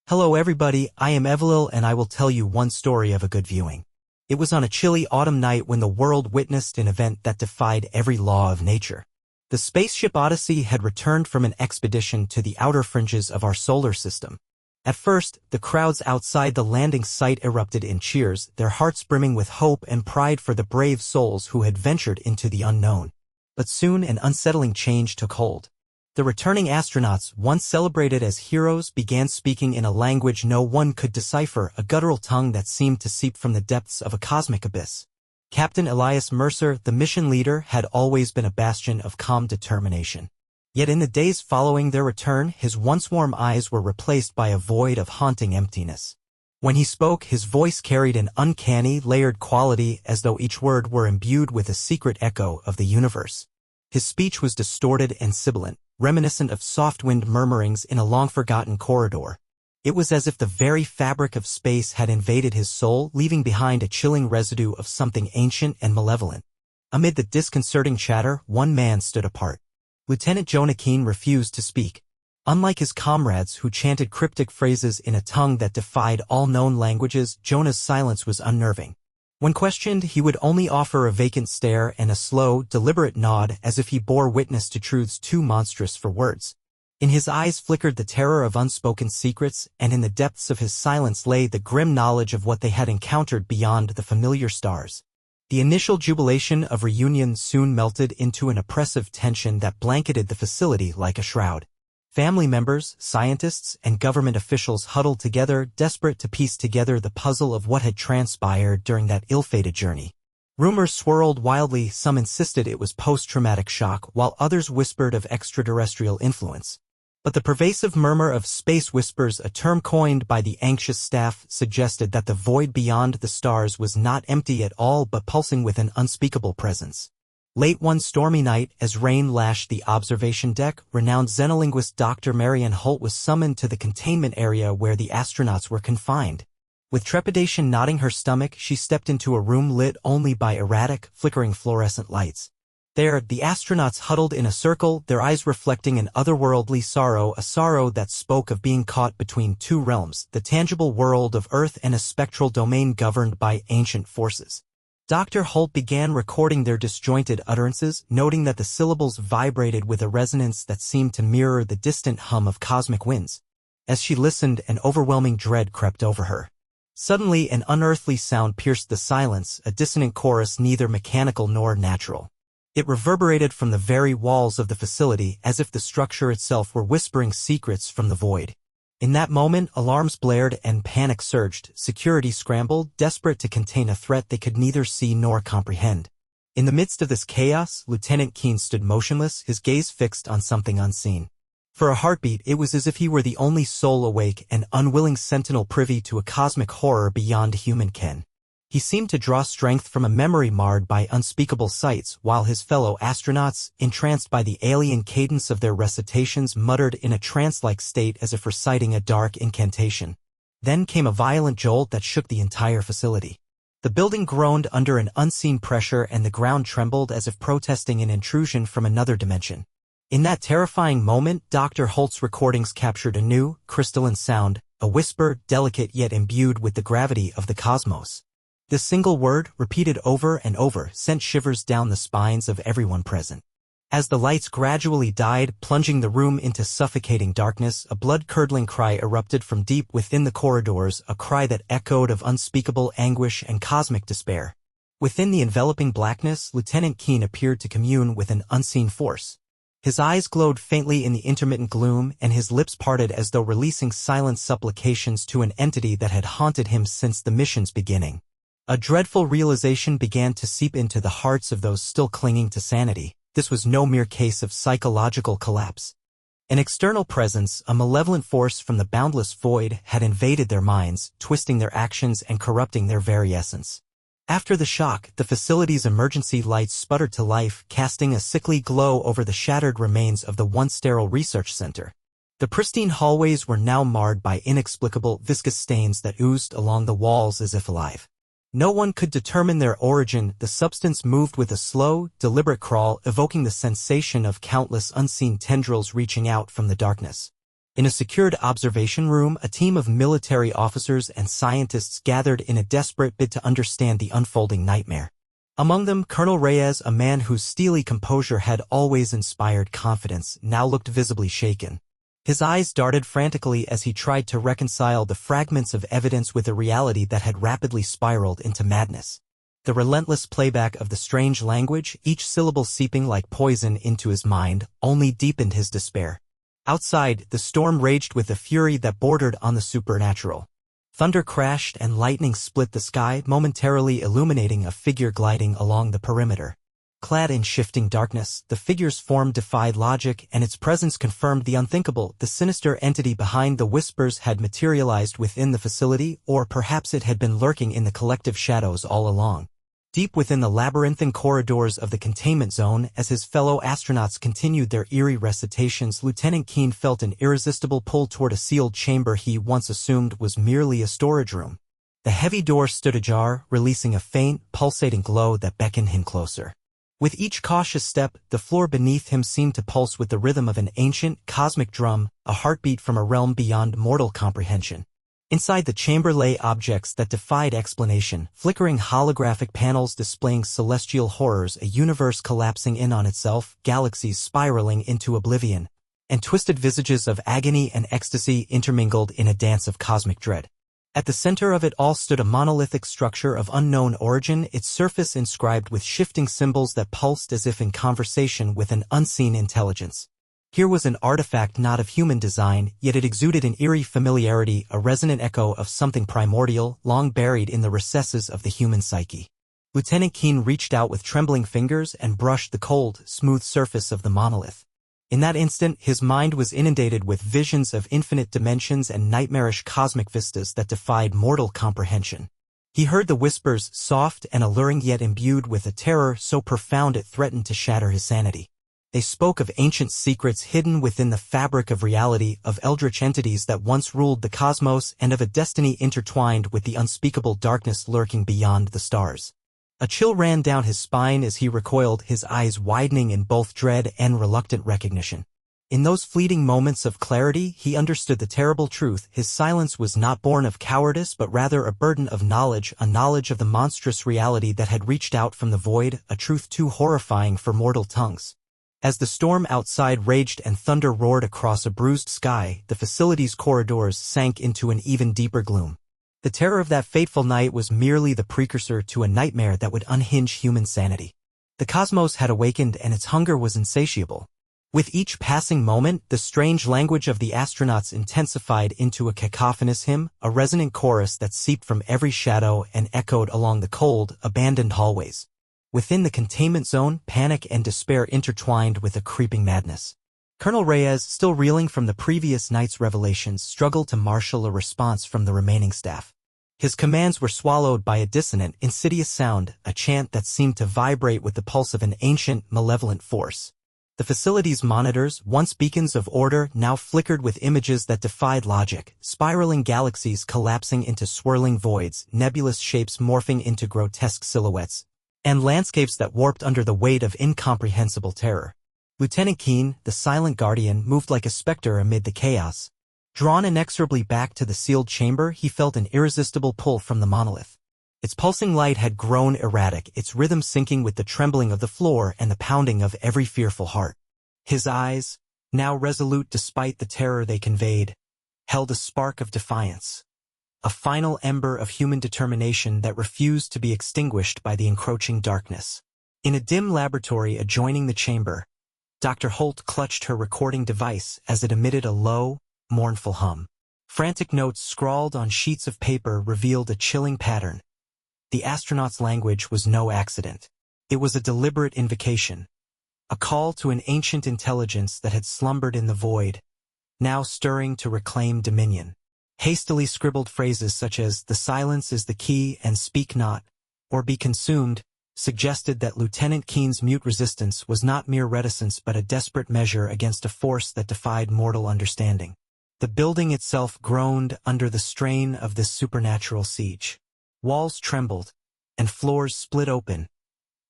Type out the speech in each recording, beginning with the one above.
Hello everybody, I am Evelil and I will tell you one story of a good viewing. It was on a chilly autumn night when the world witnessed an event that defied every law of nature. The spaceship Odyssey had returned from an expedition to the outer fringes of our solar system. At first, the crowds outside the landing site erupted in cheers, their hearts brimming with hope and pride for the brave souls who had ventured into the unknown. But soon an unsettling change took hold. The returning astronauts, once celebrated as heroes, began speaking in a language no one could decipher, a guttural tongue that seemed to seep from the depths of a cosmic abyss. Captain Elias Mercer, the mission leader, had always been a bastion of calm determination. Yet in the days following their return, his once warm eyes were replaced by a void of haunting emptiness. When he spoke, his voice carried an uncanny, layered quality, as though each word were imbued with a secret echo of the universe. His speech was distorted and sibilant, reminiscent of soft-wind murmurings in a long-forgotten corridor. It was as if the very fabric of space had invaded his soul, leaving behind a chilling residue of something ancient and malevolent. Amid the disconcerting chatter, one man stood apart. Lieutenant Jonah Keene refused to speak. Unlike his comrades who chanted cryptic phrases in a tongue that defied all known languages, Jonah's silence was unnerving. When questioned, he would only offer a vacant stare and a slow, deliberate nod as if he bore witness to truths too monstrous for words. In his eyes flickered the terror of unspoken secrets, and in the depths of his silence lay the grim knowledge of what they had encountered beyond the familiar stars. The initial jubilation of reunion soon melted into an oppressive tension that blanketed the facility like a shroud. Family members, scientists, and government officials huddled together, desperate to piece together the puzzle of what had transpired during that ill-fated journey. Rumors swirled wildly, some insisted it was post-traumatic shock, while others whispered of extraterrestrial influence. But the pervasive murmur of space whispers, a term coined by the anxious staff, suggested that the void beyond the stars was not empty at all but pulsing with an unspeakable presence. Late one stormy night, as rain lashed the observation deck, renowned xenolinguist Dr. Marianne Holt was summoned to the containment area where the astronauts were confined. With trepidation knotting her stomach, she stepped into a room lit only by erratic, flickering fluorescent lights. There, the astronauts huddled in a circle, their eyes reflecting an otherworldly sorrow, a sorrow that spoke of being caught between two realms, the tangible world of Earth and a spectral domain governed by ancient forces. Dr. Holt began recording their disjointed utterances, noting that the syllables vibrated with a resonance that seemed to mirror the distant hum of cosmic winds. As she listened, an overwhelming dread crept over her. Suddenly, an unearthly sound pierced the silence, a dissonant chorus neither mechanical nor natural. It reverberated from the very walls of the facility, as if the structure itself were whispering secrets from the void. In that moment, alarms blared and panic surged. Security scrambled, desperate to contain a threat they could neither see nor comprehend. In the midst of this chaos, Lieutenant Keene stood motionless, his gaze fixed on something unseen. For a heartbeat, it was as if he were the only soul awake, an unwilling sentinel privy to a cosmic horror beyond human ken. He seemed to draw strength from a memory marred by unspeakable sights, while his fellow astronauts, entranced by the alien cadence of their recitations, muttered in a trance-like state as if reciting a dark incantation. Then came a violent jolt that shook the entire facility. The building groaned under an unseen pressure and the ground trembled as if protesting an intrusion from another dimension. In that terrifying moment, Dr. Holt's recordings captured a new, crystalline sound, a whisper, delicate yet imbued with the gravity of the cosmos. This single word, repeated over and over, sent shivers down the spines of everyone present. As the lights gradually died, plunging the room into suffocating darkness, a blood-curdling cry erupted from deep within the corridors, a cry that echoed of unspeakable anguish and cosmic despair. Within the enveloping blackness, Lieutenant Keene appeared to commune with an unseen force. His eyes glowed faintly in the intermittent gloom, and his lips parted as though releasing silent supplications to an entity that had haunted him since the mission's beginning. A dreadful realization began to seep into the hearts of those still clinging to sanity. This was no mere case of psychological collapse. An external presence, a malevolent force from the boundless void, had invaded their minds, twisting their actions and corrupting their very essence. After the shock, the facility's emergency lights sputtered to life, casting a sickly glow over the shattered remains of the once sterile research center. The pristine hallways were now marred by inexplicable, viscous stains that oozed along the walls as if alive. No one could determine their origin. The substance moved with a slow, deliberate crawl, evoking the sensation of countless unseen tendrils reaching out from the darkness. In a secured observation room, a team of military officers and scientists gathered in a desperate bid to understand the unfolding nightmare. Among them, Colonel Reyes, a man whose steely composure had always inspired confidence, now looked visibly shaken. His eyes darted frantically as he tried to reconcile the fragments of evidence with a reality that had rapidly spiraled into madness. The relentless playback of the strange language, each syllable seeping like poison into his mind, only deepened his despair. Outside, the storm raged with a fury that bordered on the supernatural. Thunder crashed and lightning split the sky, momentarily illuminating a figure gliding along the perimeter. Clad in shifting darkness, the figure's form defied logic, and its presence confirmed the unthinkable. The sinister entity behind the whispers had materialized within the facility, or perhaps it had been lurking in the collective shadows all along. Deep within the labyrinthine corridors of the containment zone, as his fellow astronauts continued their eerie recitations, Lieutenant Keene felt an irresistible pull toward a sealed chamber he once assumed was merely a storage room. The heavy door stood ajar, releasing a faint, pulsating glow that beckoned him closer. With each cautious step, the floor beneath him seemed to pulse with the rhythm of an ancient, cosmic drum, a heartbeat from a realm beyond mortal comprehension. Inside the chamber lay objects that defied explanation, flickering holographic panels displaying celestial horrors, a universe collapsing in on itself, galaxies spiraling into oblivion, and twisted visages of agony and ecstasy intermingled in a dance of cosmic dread. At the center of it all stood a monolithic structure of unknown origin, its surface inscribed with shifting symbols that pulsed as if in conversation with an unseen intelligence. Here was an artifact not of human design, yet it exuded an eerie familiarity, a resonant echo of something primordial, long buried in the recesses of the human psyche. Lieutenant Keene reached out with trembling fingers and brushed the cold, smooth surface of the monolith. In that instant, his mind was inundated with visions of infinite dimensions and nightmarish cosmic vistas that defied mortal comprehension. He heard the whispers, soft and alluring yet imbued with a terror so profound it threatened to shatter his sanity. They spoke of ancient secrets hidden within the fabric of reality, of eldritch entities that once ruled the cosmos, and of a destiny intertwined with the unspeakable darkness lurking beyond the stars. A chill ran down his spine as he recoiled, his eyes widening in both dread and reluctant recognition. In those fleeting moments of clarity, he understood the terrible truth. His silence was not born of cowardice but rather a burden of knowledge, a knowledge of the monstrous reality that had reached out from the void, a truth too horrifying for mortal tongues. As the storm outside raged and thunder roared across a bruised sky, the facility's corridors sank into an even deeper gloom. The terror of that fateful night was merely the precursor to a nightmare that would unhinge human sanity. The cosmos had awakened and its hunger was insatiable. With each passing moment, the strange language of the astronauts intensified into a cacophonous hymn, a resonant chorus that seeped from every shadow and echoed along the cold, abandoned hallways. Within the containment zone, panic and despair intertwined with a creeping madness. Colonel Reyes, still reeling from the previous night's revelations, struggled to marshal a response from the remaining staff. His commands were swallowed by a dissonant, insidious sound, a chant that seemed to vibrate with the pulse of an ancient, malevolent force. The facility's monitors, once beacons of order, now flickered with images that defied logic, spiraling galaxies collapsing into swirling voids, nebulous shapes morphing into grotesque silhouettes, and landscapes that warped under the weight of incomprehensible terror. Lieutenant Keene, the silent guardian, moved like a specter amid the chaos. Drawn inexorably back to the sealed chamber, he felt an irresistible pull from the monolith. Its pulsing light had grown erratic, its rhythm syncing with the trembling of the floor and the pounding of every fearful heart. His eyes, now resolute despite the terror they conveyed, held a spark of defiance. A final ember of human determination that refused to be extinguished by the encroaching darkness. In a dim laboratory adjoining the chamber, Dr. Holt clutched her recording device as it emitted a low, mournful hum. Frantic notes scrawled on sheets of paper revealed a chilling pattern. The astronaut's language was no accident. It was a deliberate invocation, a call to an ancient intelligence that had slumbered in the void, now stirring to reclaim dominion. Hastily scribbled phrases such as "the silence is the key" and "speak not," or "be consumed," suggested that Lieutenant Keene's mute resistance was not mere reticence but a desperate measure against a force that defied mortal understanding. The building itself groaned under the strain of this supernatural siege. Walls trembled, and floors split open,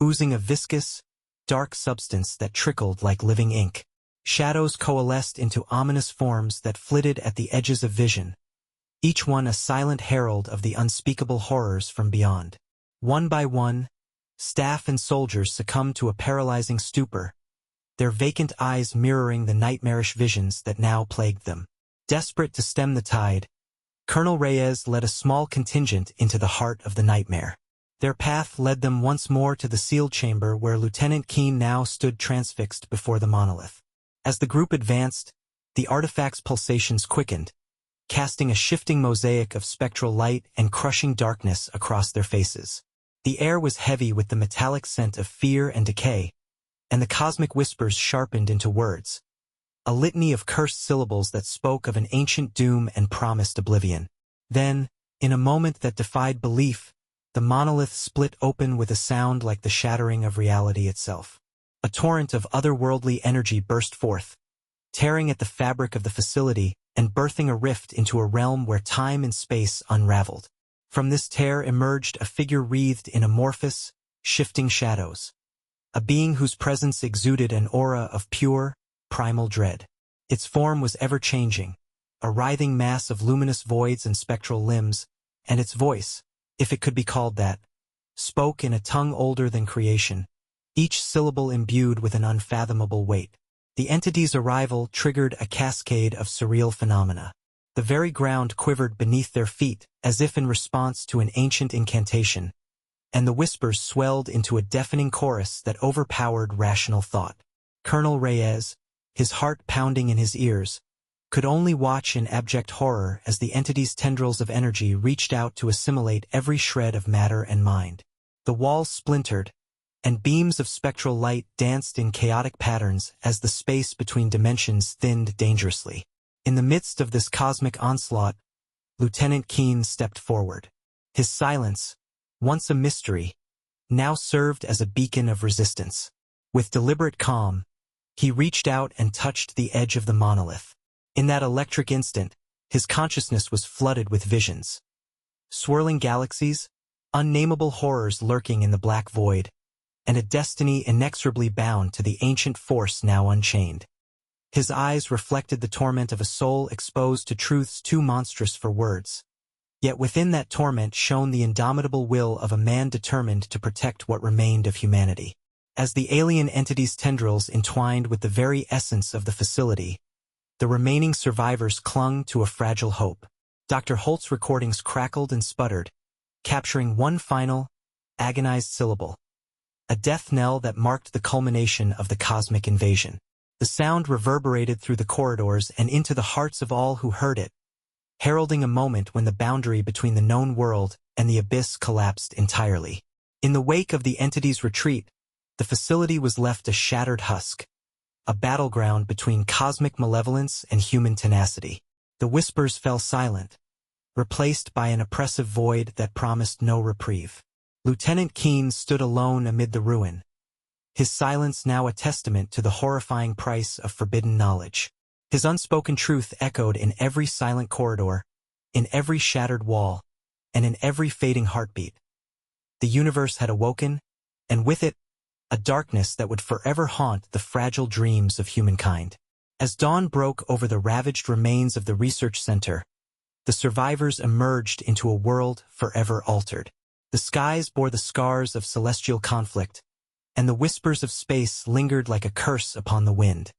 oozing a viscous, dark substance that trickled like living ink. Shadows coalesced into ominous forms that flitted at the edges of vision, each one a silent herald of the unspeakable horrors from beyond. One by one, staff and soldiers succumbed to a paralyzing stupor, their vacant eyes mirroring the nightmarish visions that now plagued them. Desperate to stem the tide, Colonel Reyes led a small contingent into the heart of the nightmare. Their path led them once more to the sealed chamber where Lieutenant Keene now stood transfixed before the monolith. As the group advanced, the artifact's pulsations quickened, casting a shifting mosaic of spectral light and crushing darkness across their faces. The air was heavy with the metallic scent of fear and decay, and the cosmic whispers sharpened into words, a litany of cursed syllables that spoke of an ancient doom and promised oblivion. Then, in a moment that defied belief, the monolith split open with a sound like the shattering of reality itself. A torrent of otherworldly energy burst forth, tearing at the fabric of the facility and birthing a rift into a realm where time and space unraveled. From this tear emerged a figure wreathed in amorphous, shifting shadows, a being whose presence exuded an aura of pure, primal dread. Its form was ever-changing, a writhing mass of luminous voids and spectral limbs, and its voice, if it could be called that, spoke in a tongue older than creation, each syllable imbued with an unfathomable weight. The entity's arrival triggered a cascade of surreal phenomena. The very ground quivered beneath their feet, as if in response to an ancient incantation, and the whispers swelled into a deafening chorus that overpowered rational thought. Colonel Reyes, his heart pounding in his ears, could only watch in abject horror as the entity's tendrils of energy reached out to assimilate every shred of matter and mind. The walls splintered, and beams of spectral light danced in chaotic patterns as the space between dimensions thinned dangerously. In the midst of this cosmic onslaught, Lieutenant Keene stepped forward. His silence, once a mystery, now served as a beacon of resistance. With deliberate calm, he reached out and touched the edge of the monolith. In that electric instant, his consciousness was flooded with visions. Swirling galaxies, unnameable horrors lurking in the black void, and a destiny inexorably bound to the ancient force now unchained. His eyes reflected the torment of a soul exposed to truths too monstrous for words. Yet within that torment shone the indomitable will of a man determined to protect what remained of humanity. As the alien entity's tendrils entwined with the very essence of the facility, the remaining survivors clung to a fragile hope. Dr. Holt's recordings crackled and sputtered, capturing one final, agonized syllable, a death knell that marked the culmination of the cosmic invasion. The sound reverberated through the corridors and into the hearts of all who heard it, heralding a moment when the boundary between the known world and the abyss collapsed entirely. In the wake of the entity's retreat, the facility was left a shattered husk, a battleground between cosmic malevolence and human tenacity. The whispers fell silent, replaced by an oppressive void that promised no reprieve. Lieutenant Keene stood alone amid the ruin, his silence now a testament to the horrifying price of forbidden knowledge. His unspoken truth echoed in every silent corridor, in every shattered wall, and in every fading heartbeat. The universe had awoken, and with it, a darkness that would forever haunt the fragile dreams of humankind. As dawn broke over the ravaged remains of the research center, the survivors emerged into a world forever altered. The skies bore the scars of celestial conflict, and the whispers of space lingered like a curse upon the wind.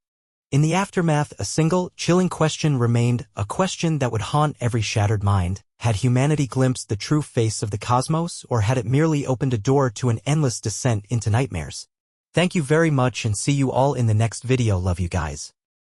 In the aftermath, a single, chilling question remained, a question that would haunt every shattered mind. Had humanity glimpsed the true face of the cosmos, or had it merely opened a door to an endless descent into nightmares? Thank you very much and see you all in the next video. Love you guys.